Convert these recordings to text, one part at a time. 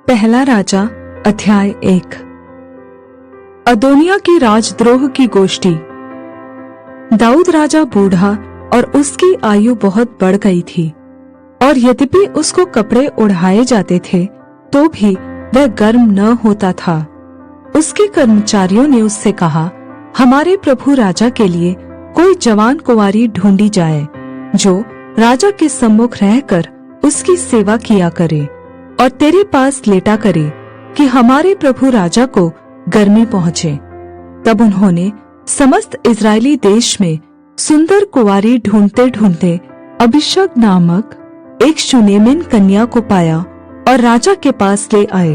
पहला राजा अध्याय 1। अदोनिया की राजद्रोह की गोष्ठी। दाऊद राजा बूढ़ा और उसकी आयु बहुत बढ़ गई थी, और यद्यपि उसको कपड़े ओढ़ाए जाते थे तो भी वह गर्म न होता था। उसके कर्मचारियों ने उससे कहा, हमारे प्रभु राजा के लिए कोई जवान कुंवारी ढूंढी जाए, जो राजा के सम्मुख रहकर उसकी सेवा किया करे और तेरे पास लेटा करे, कि हमारे प्रभु राजा को गर्मी पहुँचे। तब उन्होंने समस्त इज़राइली देश में सुंदर कुंवारी ढूंढते ढूंढते अबीशग नामक एक शूनेमिन कन्या को पाया और राजा के पास ले आए।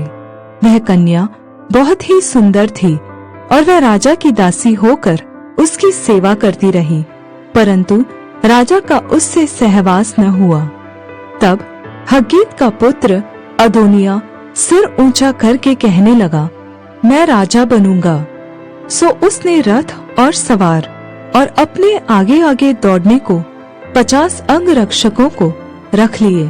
वह कन्या बहुत ही सुंदर थी और वह राजा की दासी होकर उसकी सेवा करती रही, परंतु राजा का उससे सहवास न हुआ। तब हग्गीत का पुत्र अदोनिया सिर ऊंचा करके कहने लगा, मैं राजा बनूंगा। सो उसने रथ और सवार और अपने आगे आगे दौड़ने को 50 अंगरक्षकों को रख लिए।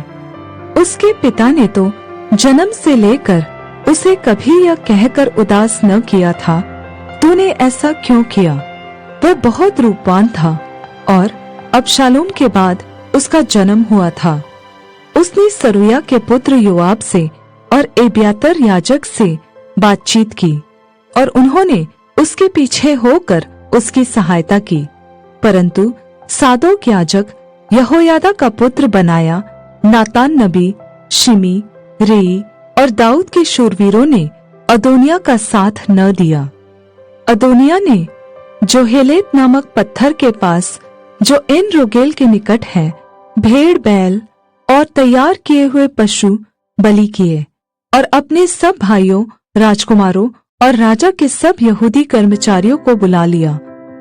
उसके पिता ने तो जन्म से लेकर उसे कभी यह कहकर उदास न किया था, तूने ऐसा क्यों किया। वह बहुत रूपवान था और अबशालोम के बाद उसका जन्म हुआ था। उसने सरूया के पुत्र योआब से और एब्यातार याजक से बातचीत की, और उन्होंने उसके पीछे होकर उसकी सहायता की। परंतु सादोक याजक, यहोयादा का पुत्र बनाया, नातान नबी, शिमी, रेई और दाऊद के शूरवीरों ने अदोनिया का साथ न दिया। अदोनिया ने जोहेलेत नामक पत्थर के पास, जो एन रोगेल के निकट है, भेड़ बैल और तैयार किए हुए पशु बलि किए, और अपने सब भाइयों, राजकुमारों और राजा के सब यहूदी कर्मचारियों को बुला लिया।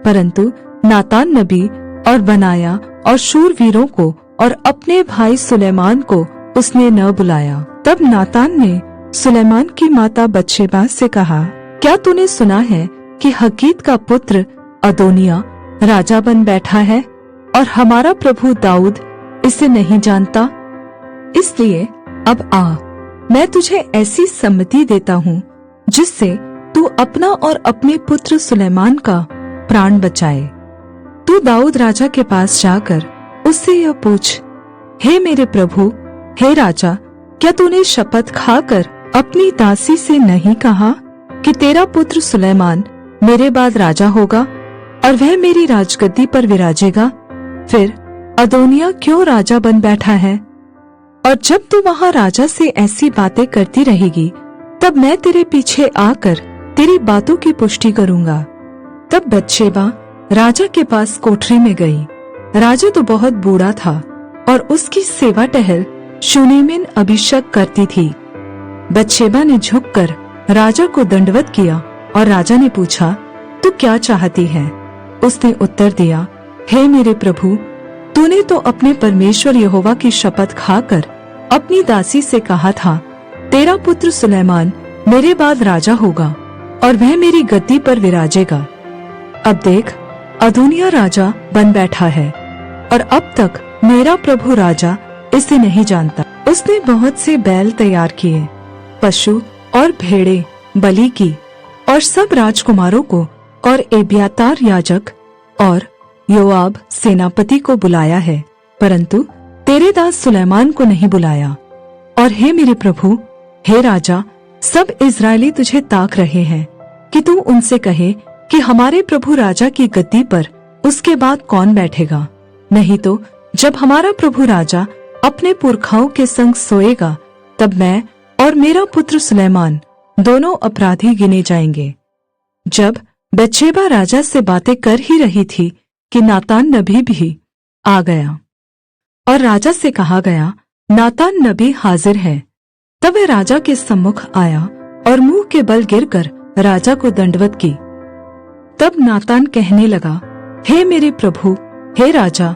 परंतु नातान नबी और बनाया और शूरवीरों को और अपने भाई सुलेमान को उसने न बुलाया। तब नातान ने सुलेमान की माता बत्शेबा से कहा, क्या तूने सुना है कि हग्गीत का पुत्र अदोनिया राजा बन बैठा है, और हमारा प्रभु दाऊद इसे नहीं जानता? इसलिए अब आ, मैं तुझे ऐसी सम्मति देता हूँ जिससे तू अपना और अपने पुत्र सुलेमान का प्राण बचाए। तू दाऊद राजा के पास जाकर उससे यह पूछ, हे मेरे प्रभु, हे राजा, क्या तूने शपथ खाकर अपनी दासी से नहीं कहा कि तेरा पुत्र सुलेमान मेरे बाद राजा होगा और वह मेरी राजगद्दी पर विराजेगा? फिर अदोनिया क्यों राजा बन बैठा है? और जब तू वहाँ राजा से ऐसी बातें करती रहेगी, तब मैं तेरे पीछे आकर तेरी बातों की पुष्टि करूँगा। तब बत्शेबा राजा के पास कोठरी में गई। राजा तो बहुत बूढ़ा था और उसकी सेवा टहल शूनेमिन अबीशग करती थी। बत्शेबा ने झुककर राजा को दंडवत किया और राजा ने पूछा, तू क्या चाहती है? उसने उत्तर दिया, हे मेरे प्रभु, तूने तो अपने परमेश्वर यहोवा की शपथ खाकर अपनी दासी से कहा था, तेरा पुत्र सुलेमान मेरे बाद राजा होगा और वह मेरी गद्दी पर विराजेगा। अब देख, अदोनिया राजा बन बैठा है और अब तक मेरा प्रभु राजा इसे नहीं जानता। उसने बहुत से बैल तैयार किए, पशु और भेड़ें बलि की, और सब राजकुमारों को और एब्यातार याजक और योआब सेनापति को बुलाया है, परंतु तेरे दास सुलेमान को नहीं बुलाया। और हे मेरे प्रभु, हे राजा, सब इज़राइली तुझे ताक रहे हैं कि तू उनसे कहे कि हमारे प्रभु राजा की गद्दी पर उसके बाद कौन बैठेगा। नहीं तो जब हमारा प्रभु राजा अपने पुरखाओं के संग सोएगा, तब मैं और मेरा पुत्र सुलेमान दोनों अपराधी गिने जाएंगे। जब बत्शेबा राजा से बातें कर ही रही थी कि नातान नबी भी आ गया, और राजा से कहा गया, नातान नबी हाजिर है। तब वह राजा के सम्मुख आया और मुंह के बल गिरकर राजा को दंडवत की। तब नातान कहने लगा, हे मेरे प्रभु, हे राजा,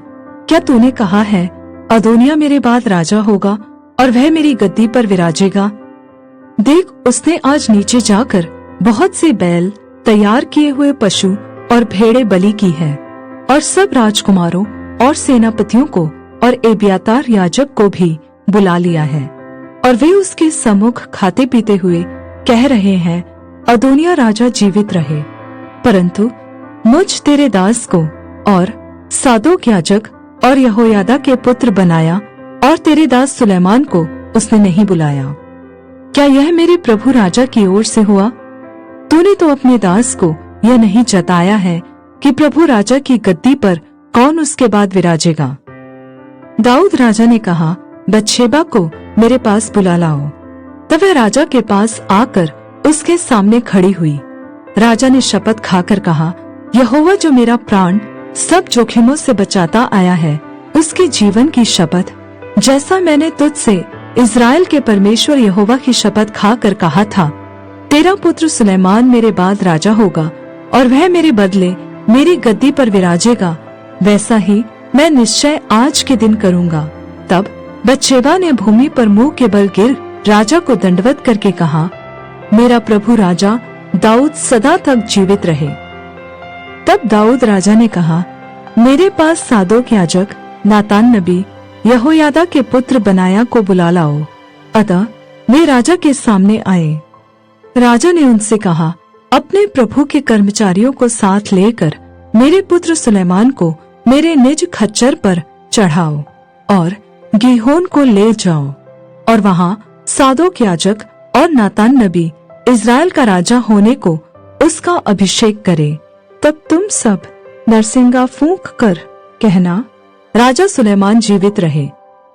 क्या तूने कहा है, अदोनिया मेरे बाद राजा होगा और वह मेरी गद्दी पर विराजेगा? देख, उसने आज नीचे जाकर बहुत से बैल, तैयार किए हुए पशु और भेड़ें बलि की है, और सब राजकुमारों और सेनापतियों को और एब्यातार याजक को भी बुला लिया है। और वे उसके सम्मुख खाते पीते हुए कह रहे हैं, अदोनिया राजा जीवित रहे। परंतु मुझ तेरे दास को और सादोक याजक और यहोयादा के पुत्र बनाया और तेरे दास सुलैमान को उसने नहीं बुलाया। क्या यह मेरे प्रभु राजा की ओर से हुआ? तूने तो अपने दास को यह नहीं जताया है कि प्रभु राजा की गद्दी पर कौन उसके बाद विराजेगा। दाऊद राजा ने कहा, बतशेबा को मेरे पास बुला लाओ। तब वह राजा के पास आकर उसके सामने खड़ी हुई। राजा ने शपथ खाकर कहा, यहोवा जो मेरा प्राण सब जोखिमों से बचाता आया है, उसके जीवन की शपथ, जैसा मैंने तुझसे इज़राइल के परमेश्वर यहोवा की शपथ खाकर कहा था, तेरा पुत्र सुलैमान मेरे बाद राजा होगा और वह मेरे बदले मेरी गद्दी पर विराजेगा, वैसा ही मैं निश्चय आज के दिन करूँगा। तब बतशेबा ने भूमि पर मुंह के बल गिर राजा को दंडवत करके कहा, मेरा प्रभु राजा दाऊद सदा तक जीवित रहे। तब दाऊद राजा ने कहा, मेरे पास सादोक याजक, नातान नबी, यहोयादा के पुत्र बनाया को बुला लाओ। अतः वे राजा के सामने आए। राजा ने उनसे कहा, अपने प्रभु के कर्मचारियों को साथ लेकर मेरे पुत्र सुलैमान को मेरे निज खच्चर पर चढ़ाओ और गीहोन को ले जाओ और वहां सादोक याजक और नातान नबी इज़राइल का राजा होने को उसका अभिषेक करे। तब तुम सब नरसिंगा फूंक कर कहना, राजा सुलैमान जीवित रहे,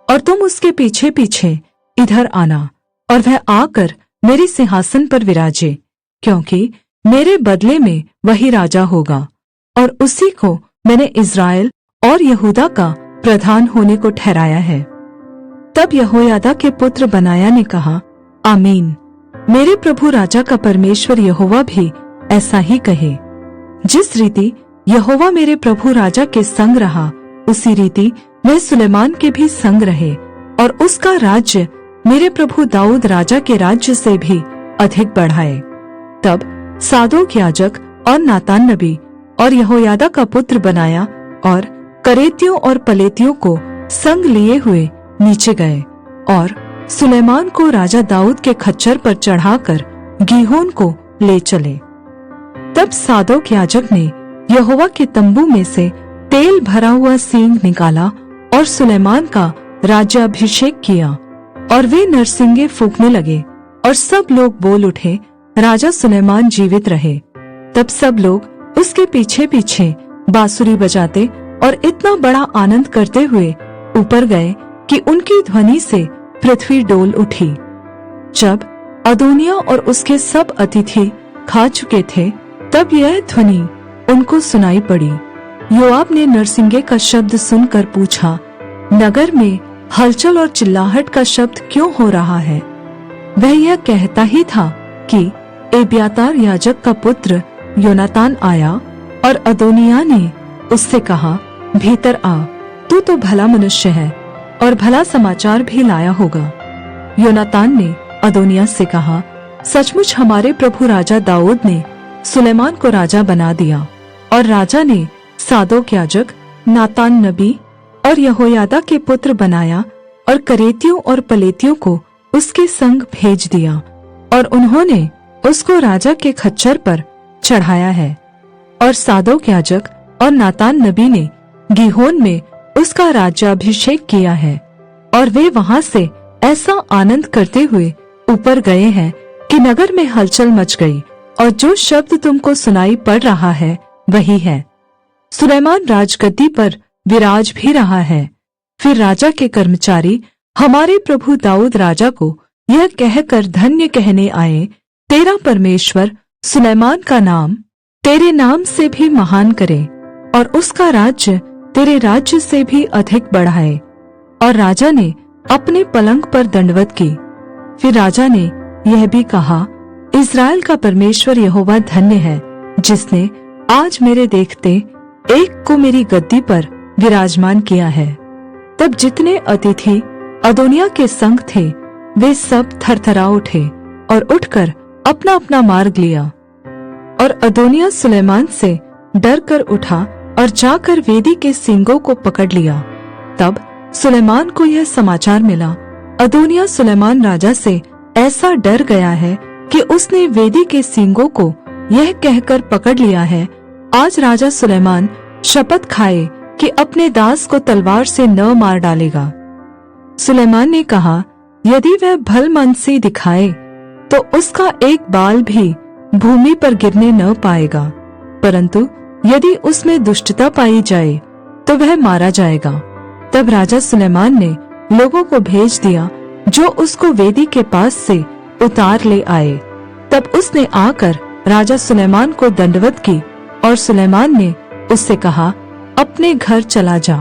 और तुम उसके पीछे पीछे इधर आना और वह आकर मेरे सिंहासन पर विराजे, क्योंकि मेरे बदले में वही राजा होगा और उसी को मैंने इज़राइल और यहूदा का प्रधान होने को ठहराया है। तब यहोयादा के पुत्र बनाया ने कहा, आमीन। मेरे प्रभु राजा का परमेश्वर यहोवा भी ऐसा ही कहे। जिस रीति यहोवा मेरे प्रभु राजा के संग रहा, उसी रीति वह सुलैमान के भी संग रहे और उसका राज्य मेरे प्रभु दाऊद राजा के राज्य से भी अधिक बढ़ाए। तब सादोक याजक और नातान नबी और यहोयादा का पुत्र बनाया और करेतियों और पलेतियों को संग लिए हुए नीचे गए और सुलैमान को राजा दाऊद के खच्चर पर चढ़ाकर गीहोन को ले चले। तब सादोक याजक ने यहोवा के तंबू में से तेल भरा हुआ सींग निकाला और सुलैमान का राज्याभिषेक किया और वे नरसिंगे फूंकने लगे और सब लोग बोल उठे, राजा सुलैमान जीवित रहे। तब सब लोग उसके पीछे पीछे बांसुरी बजाते और इतना बड़ा आनंद करते हुए ऊपर गए कि उनकी ध्वनि से पृथ्वी डोल उठी। जब अदोनिया और उसके सब अतिथि खा चुके थे, तब यह ध्वनि उनको सुनाई पड़ी। योआब ने नरसिंगे का शब्द सुनकर पूछा, नगर में हलचल और चिल्लाहट का शब्द क्यों हो रहा है? वह यह कहता ही था कि एब्यातार याजक का पुत्र योनातान आया और अदोनिया ने उससे कहा, भीतर आ, तू तो भला मनुष्य है और भला समाचार भी लाया होगा। योनातान ने अदोनिया से कहा, सचमुच हमारे प्रभु राजा दाऊद ने सुलैमान को राजा बना दिया और राजा ने सादोक याजक, नातान नबी और यहोयादा के पुत्र बनाया और करेतियों और पलेतियों को उसके संग भेज दिया और उन्होंने उसको राजा के खच्चर पर चढ़ाया है। और सादोक याजक और नातान नबी ने गीहोन में उसका राज्याभिषेक किया है और वे वहां से ऐसा आनंद करते हुए ऊपर गए हैं कि नगर में हलचल मच गई और जो शब्द तुमको सुनाई पड़ रहा है वही है। सुलैमान राजगद्दी पर विराज भी रहा है। फिर राजा के कर्मचारी हमारे प्रभु दाऊद राजा को यह कहकर धन्य कहने आए, तेरा परमेश्वर सुलैमान का नाम तेरे नाम से भी महान करे और उसका राज्य तेरे राज्य से भी अधिक बढ़ाए। और राजा ने अपने पलंग पर दंडवत की। फिर राजा ने यह भी कहा, इज़राइल का परमेश्वर यहोवा धन्य है, जिसने आज मेरे देखते एक को मेरी गद्दी पर विराजमान किया है। तब जितने अतिथि अदोनिया के संग थे, वे सब थरथरा उठे और उठकर अपना अपना मार्ग लिया। और अदोनिया सुलैमान से डर कर उठा और जाकर वेदी के सींगों को पकड़ लिया। तब सुलैमान को यह समाचार मिला, अदोनिया सुलेमान राजा से ऐसा डर गया है कि उसने वेदी के सींगों को यह कहकर पकड़ लिया है, आज राजा सुलेमान शपथ खाए कि अपने दास को तलवार से न मार डालेगा। सुलेमान ने कहा, यदि वह भलमनसी दिखाए तो उसका एक बाल भी भूमि पर गिरने न पाएगा, परंतु यदि उसमें दुष्टता पाई जाए तो वह मारा जाएगा। तब राजा सुलेमान ने लोगों को भेज दिया जो उसको वेदी के पास से उतार ले आए। तब उसने आकर राजा सुलेमान को दंडवत की और सुलेमान ने उससे कहा, अपने घर चला जा।